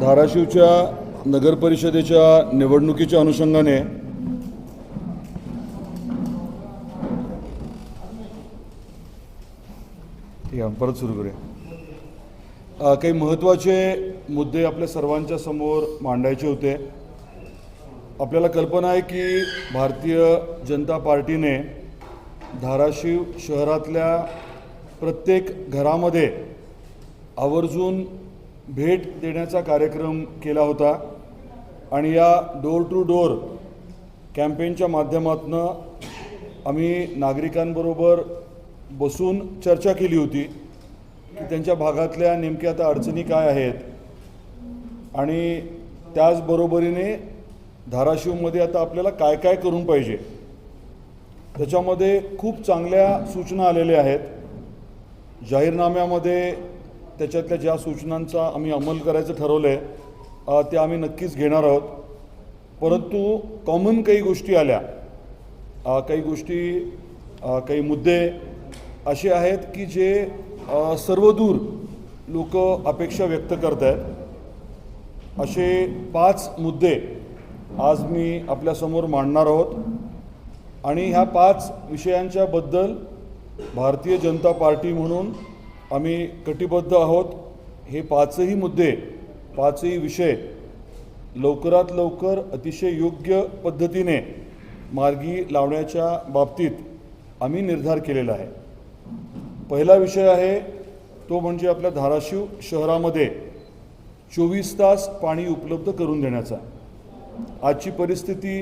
धाराशिवच्या नगर परिषदेच्या निवडणुकीच्या अनुषंगाने परत सुरू करूया। काही महत्त्वाचे मुद्दे आपल्या सर्वांच्या समोर मांडायचे होते। आपल्याला कल्पना आहे की भारतीय जनता पार्टीने धाराशिव शहरातल्या प्रत्येक घरामध्ये आवर्जून भेट देण्याचा कार्यक्रम केला होता आणि या डोर टू डोर कॅम्पेनच्या माध्यमातून आम्ही नागरिकांबरोबर बसून चर्चा केली होती की त्यांच्या भागातल्या नेमक्या आता अडचणी काय आहेत आणि त्याचबरोबरीने धाराशिवमध्ये आता आपल्याला काय काय करून पाहिजे। त्याच्यामध्ये खूप चांगल्या सूचना आलेल्या आहेत। जाहीरनाम्यामध्ये त्याच्यातल्या ज्या सूचनांचा आम्ही अंमल करायचं ठरवलं आहे त्या आम्ही नक्कीच घेणार आहोत, परंतु कॉमन काही गोष्टी आल्या, काही गोष्टी, काही मुद्दे असे आहेत की जे सर्वदूर लोक अपेक्षा व्यक्त करत आहेत। असे 5 मुद्दे आज मी आपल्यासमोर मांडणार आहोत आणि ह्या 5 विषयांच्या बद्दल भारतीय जनता पार्टी म्हणून आम्ही कटिबद्ध आहोत। हे 5ही मुद्दे, 5ही विषय लवकरात लवकर अतिशय योग्य पद्धतीने मार्गी लावण्याच्या बाबतीत आम्ही निर्धार केलेला आहे। पहिला विषय आहे तो म्हणजे आपल्या धाराशिव शहरामध्ये 24 तास पाणी उपलब्ध करून देण्याचा। आजची परिस्थिती